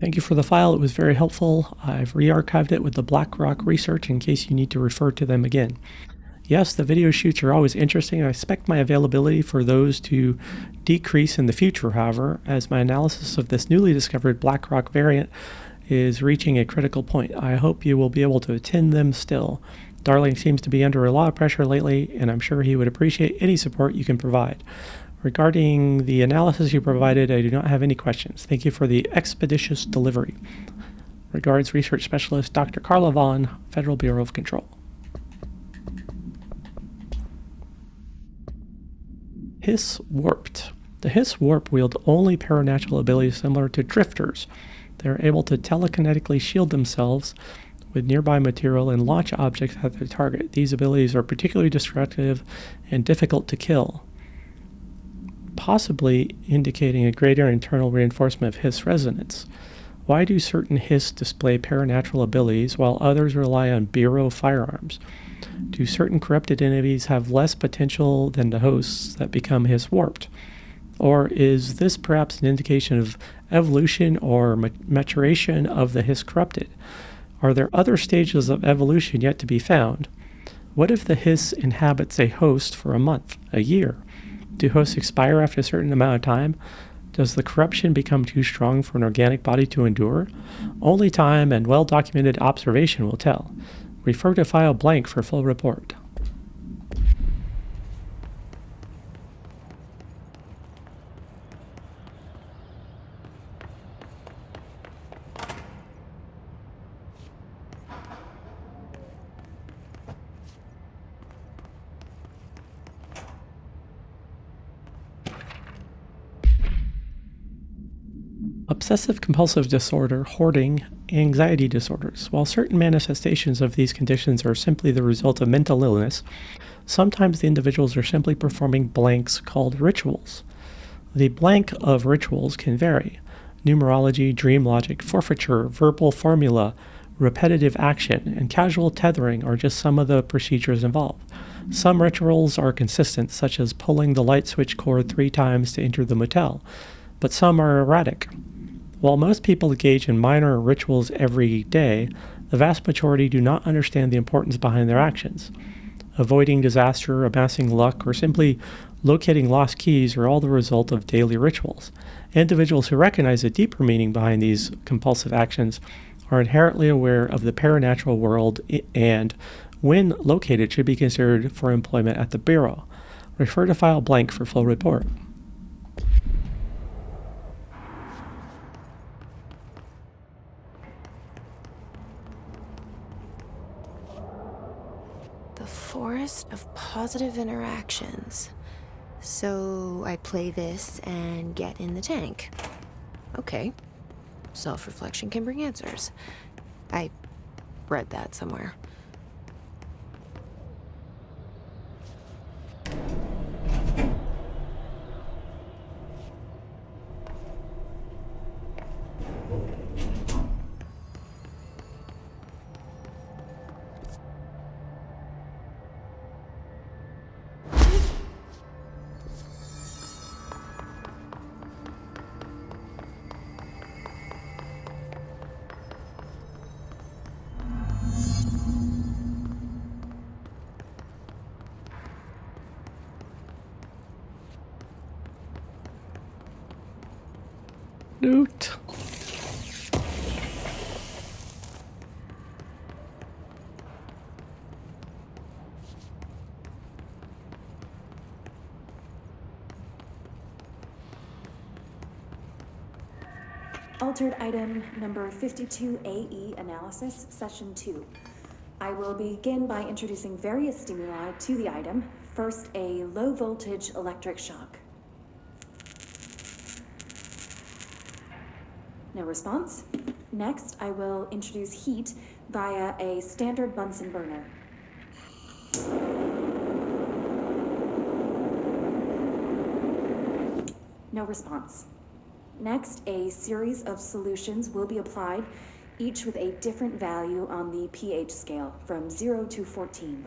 Thank you for the file. It was very helpful. I've re-archived it with the BlackRock research in case you need to refer to them again. Yes, the video shoots are always interesting. I expect my availability for those to decrease in the future, however, as my analysis of this newly discovered BlackRock variant is reaching a critical point. I hope you will be able to attend them still. Darling seems to be under a lot of pressure lately, and I'm sure he would appreciate any support you can provide. Regarding the analysis you provided, I do not have any questions. Thank you for the expeditious delivery. Regards, Research Specialist Dr. Carla Vaughn, Federal Bureau of Control. Hiss Warped. The Hiss Warp wield only paranatural abilities similar to drifters. They are able to telekinetically shield themselves with nearby material and launch objects at their target. These abilities are particularly destructive and difficult to kill, possibly indicating a greater internal reinforcement of Hiss resonance. Why do certain Hiss display paranatural abilities while others rely on Bureau firearms? Do certain corrupted entities have less potential than the hosts that become Hiss warped? Or is this perhaps an indication of evolution or maturation of the Hiss corrupted? Are there other stages of evolution yet to be found? What if the Hiss inhabits a host for a month, a year? Do hosts expire after a certain amount of time? Does the corruption become too strong for an organic body to endure? Only time and well-documented observation will tell. Refer to file blank for full report. Obsessive-compulsive disorder, hoarding, anxiety disorders. While certain manifestations of these conditions are simply the result of mental illness, sometimes the individuals are simply performing blanks called rituals. The blank of rituals can vary. Numerology, dream logic, forfeiture, verbal formula, repetitive action, and casual tethering are just some of the procedures involved. Some rituals are consistent, such as pulling the light switch cord 3 times to enter the motel, but some are erratic. While most people engage in minor rituals every day, the vast majority do not understand the importance behind their actions. Avoiding disaster, amassing luck, or simply locating lost keys are all the result of daily rituals. Individuals who recognize the deeper meaning behind these compulsive actions are inherently aware of the paranatural world and, when located, should be considered for employment at the Bureau. Refer to file blank for full report. Forest of positive interactions. So I play this and get in the tank. Okay. Self-reflection can bring answers. I read that somewhere. Newt. Altered item number 52AE analysis, session 2. I will begin by introducing various stimuli to the item. First, a low voltage electric shock. No response. Next, I will introduce heat via a standard Bunsen burner. No response. Next, a series of solutions will be applied, each with a different value on the pH scale, from 0 to 14.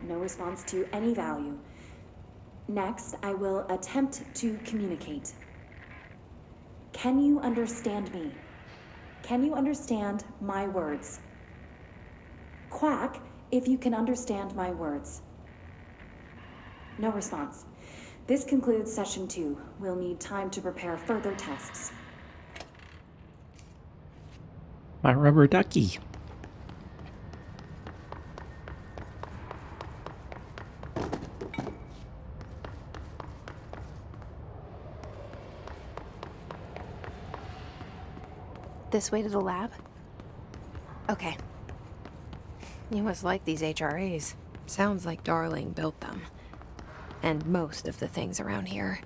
No response to any value. Next, I will attempt to communicate. Can you understand me? Can you understand my words? Quack if you can understand my words. No response. This concludes session 2. We'll need time to prepare further tests. My rubber ducky. This way to the lab? Okay. You must like these HRAs. Sounds like Darling built them. And most of the things around here.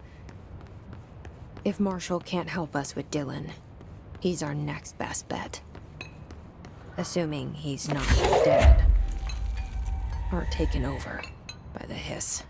If Marshall can't help us with Dylan, he's our next best bet. Assuming he's not dead. Or taken over by the hiss.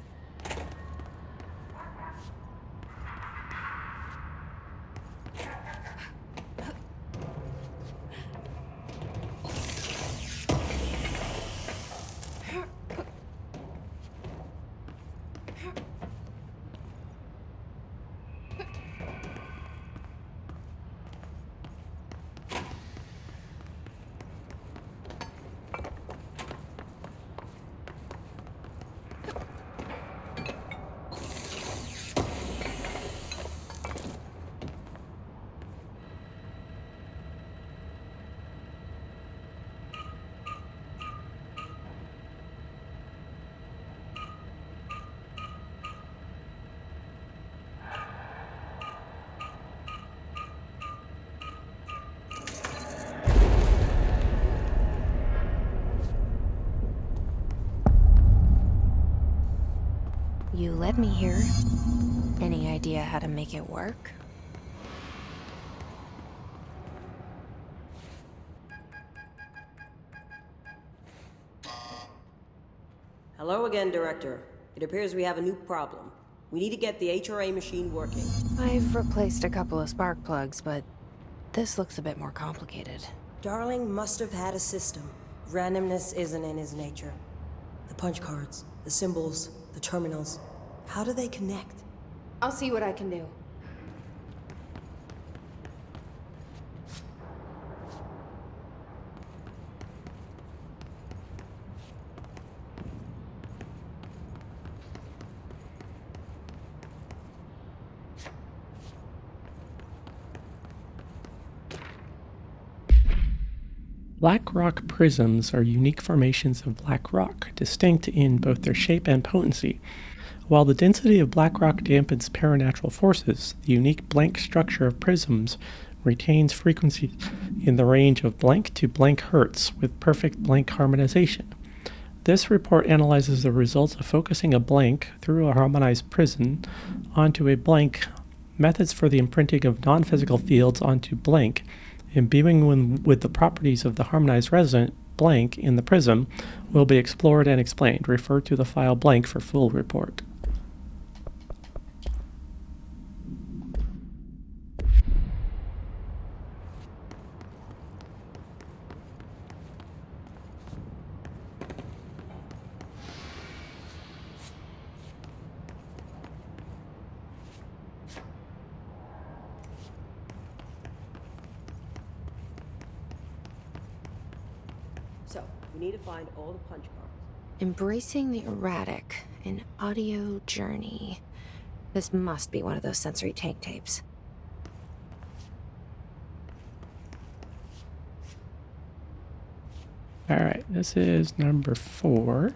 You led me here. Any idea how to make it work? Hello again, Director. It appears we have a new problem. We need to get the HRA machine working. I've replaced a couple of spark plugs, but this looks a bit more complicated. Darling must have had a system. Randomness isn't in his nature. The punch cards, the symbols, the terminals. How do they connect? I'll see what I can do. Black rock prisms are unique formations of black rock, distinct in both their shape and potency. While the density of black rock dampens paranatural forces, the unique blank structure of prisms retains frequencies in the range of blank to blank hertz with perfect blank harmonization. This report analyzes the results of focusing a blank through a harmonized prism onto a blank, methods for the imprinting of non-physical fields onto blank, imbuing with the properties of the harmonized resonant blank in the prism will be explored and explained. Refer to the file blank for full report. So, We need to find all the punch cards. Embracing the erratic, an audio journey. This must be one of those sensory tank tapes. All right, this is number 4.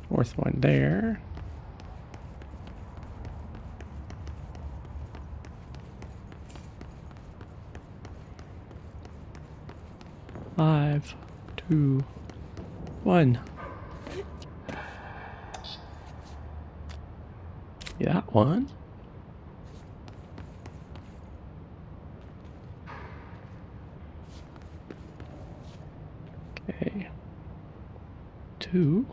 Fourth one there. Five, 2, 1. That one. Okay. 2.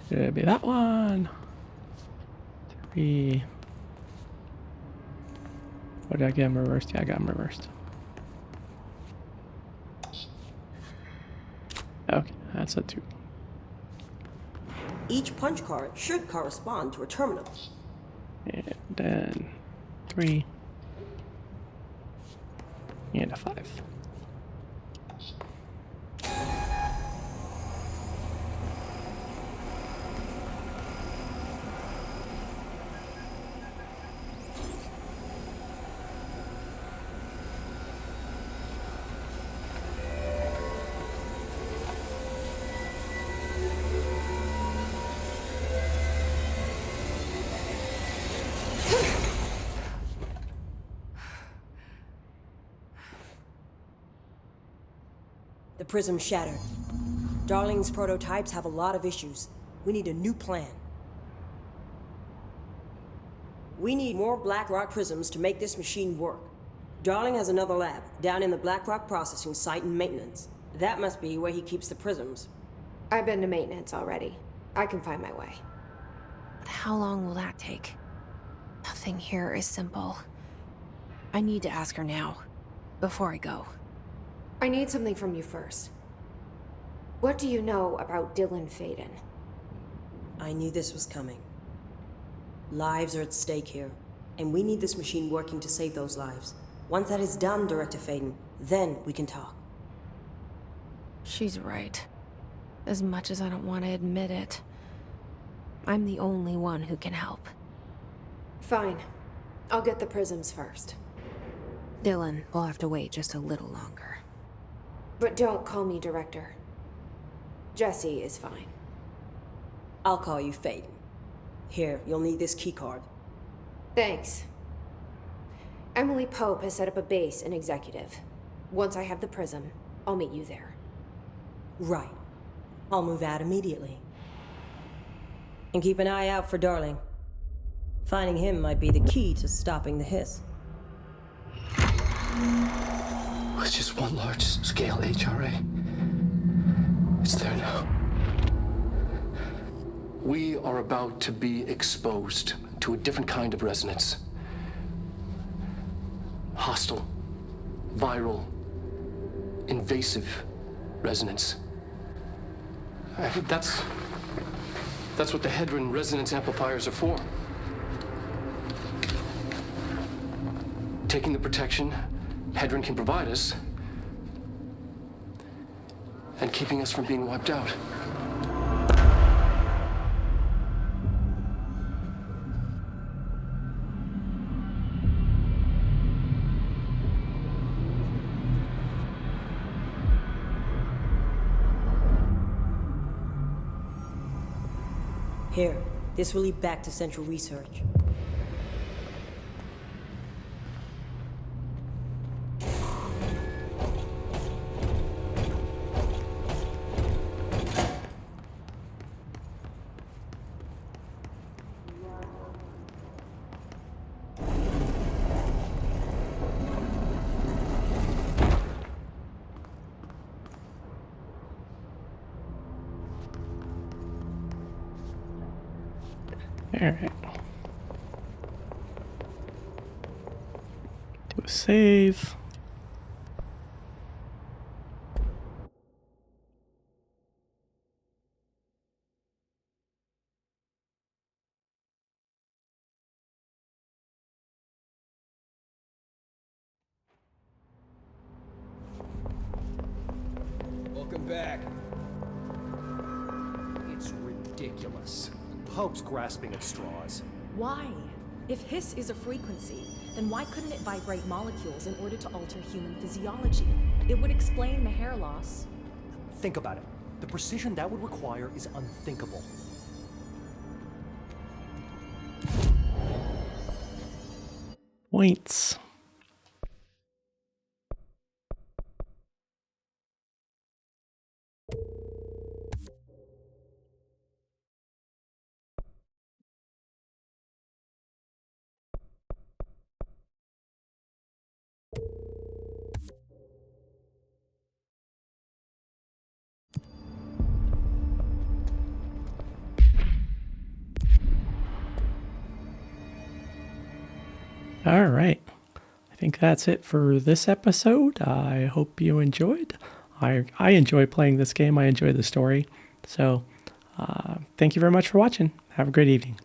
Should be that one. 3. What did I get him reversed? Yeah, I got him reversed. Okay, that's a 2. Each punch card should correspond to a terminal. And then 3. And a 5. The prism shattered. Darling's prototypes have a lot of issues. We need a new plan. We need more Blackrock prisms to make this machine work. Darling has another lab, down in the Blackrock processing site in maintenance. That must be where he keeps the prisms. I've been to maintenance already. I can find my way. But how long will that take? Nothing here is simple. I need to ask her now, before I go. I need something from you first. What do you know about Dylan Faden? I knew this was coming. Lives are at stake here, and we need this machine working to save those lives. Once that is done, Director Faden, then we can talk. She's right. As much as I don't want to admit it, I'm the only one who can help. Fine. I'll get the prisms first. Dylan will have to wait just a little longer. But don't call me Director. Jesse is fine. I'll call you Faden. Here, you'll need this keycard. Thanks. Emily Pope has set up a base in Executive. Once I have the prism, I'll meet you there. Right. I'll move out immediately. And keep an eye out for Darling. Finding him might be the key to stopping the hiss. It's just one large-scale HRA. It's there now. We are about to be exposed to a different kind of resonance. Hostile, viral, invasive resonance. That's what the Hedron resonance amplifiers are for. Taking the protection Hedron can provide us, and keeping us from being wiped out. Here, this will lead back to Central Research. Alright. Do a save. back. It's ridiculous. Pope's grasping at straws. Why? If hiss is a frequency, then why couldn't it vibrate molecules in order to alter human physiology? It would explain the hair loss. Think about it. The precision that would require is unthinkable. Points. All right. I think that's it for this episode. I hope you enjoyed. I enjoy playing this game. I enjoy the story. So thank you very much for watching. Have a great evening.